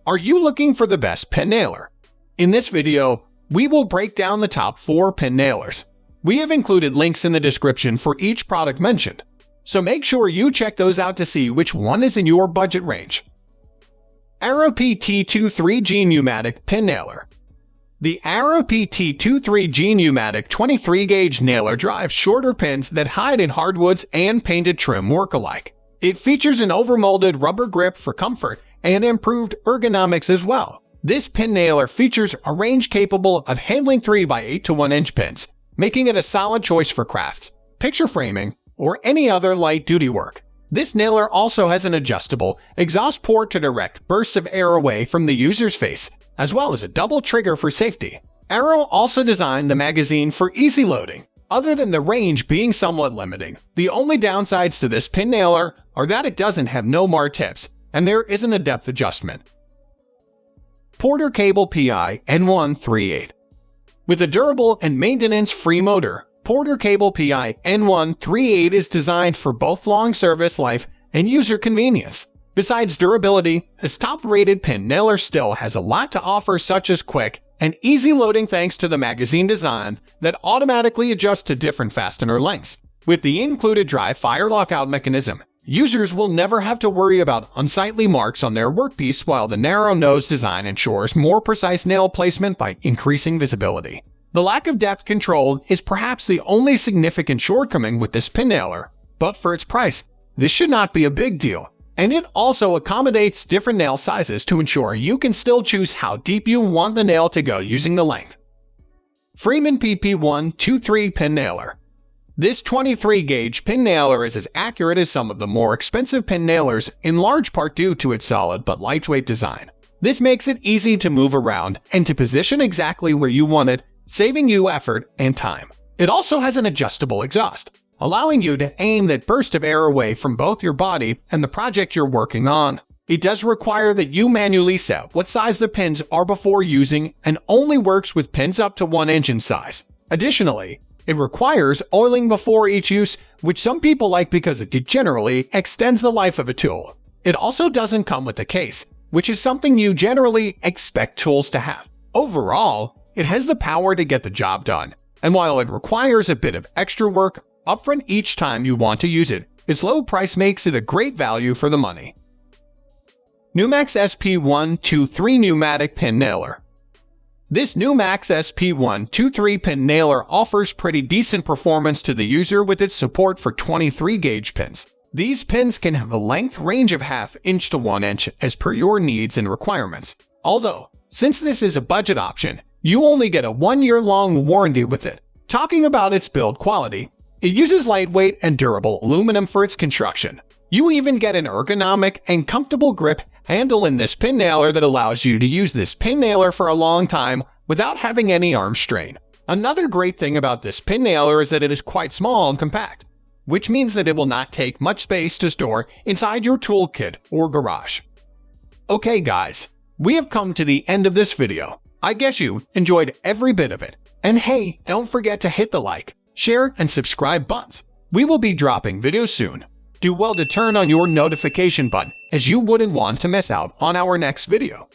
Are you looking for the best pin nailer? In this video, we will break down the top 4 pin nailers. We have included links in the description for each product mentioned, so make sure you check those out to see which one is in your budget range. Arrow PT23G Pneumatic Pin Nailer. The Arrow PT23G Pneumatic 23-gauge nailer drives shorter pins that hide in hardwoods and painted trim work alike. It features an overmolded rubber grip for comfort and improved ergonomics as well. This pin nailer features a range capable of handling 3x8 to 1-inch pins, making it a solid choice for crafts, picture framing, or any other light-duty work. This nailer also has an adjustable exhaust port to direct bursts of air away from the user's face, as well as a double trigger for safety. Arrow also designed the magazine for easy loading. Other than the range being somewhat limiting, the only downsides to this pin nailer are that it doesn't have no MAR tips, and there isn't a depth adjustment. Porter Cable PI N138. With a durable and maintenance-free motor, Porter Cable PI N138 is designed for both long service life and user convenience. Besides durability, this top-rated pin nailer still has a lot to offer, such as quick and easy loading thanks to the magazine design that automatically adjusts to different fastener lengths. With the included dry fire lockout mechanism, users will never have to worry about unsightly marks on their workpiece, while the narrow nose design ensures more precise nail placement by increasing visibility. The lack of depth control is perhaps the only significant shortcoming with this pin nailer, but for its price, this should not be a big deal. And it also accommodates different nail sizes to ensure you can still choose how deep you want the nail to go using the length. Freeman PP123 Pin Nailer. This 23-gauge pin nailer is as accurate as some of the more expensive pin nailers, in large part due to its solid but lightweight design. This makes it easy to move around and to position exactly where you want it, saving you effort and time. It also has an adjustable exhaust, allowing you to aim that burst of air away from both your body and the project you're working on. It does require that you manually set what size the pins are before using, and only works with pins up to 1 inch in size. Additionally, it requires oiling before each use, which some people like because it generally extends the life of a tool. It also doesn't come with a case, which is something you generally expect tools to have. Overall, it has the power to get the job done, and while it requires a bit of extra work upfront each time you want to use it, its low price makes it a great value for the money. Numax SP123 Pneumatic Pin Nailer. This Numax SP123 pin nailer offers pretty decent performance to the user with its support for 23-gauge pins. These pins can have a length range of ½ inch to 1 inch as per your needs and requirements. Although, since this is a budget option, you only get a 1-year-long warranty with it. Talking about its build quality, it uses lightweight and durable aluminum for its construction. You even get an ergonomic and comfortable grip handle in this pin nailer that allows you to use this pin nailer for a long time without having any arm strain. Another great thing about this pin nailer is that it is quite small and compact, which means that it will not take much space to store inside your toolkit or garage. Okay guys, we have come to the end of this video. I guess you enjoyed every bit of it. And hey, don't forget to hit the like, share, and subscribe buttons. We will be dropping videos soon. Do well to turn on your notification button, as you wouldn't want to miss out on our next video.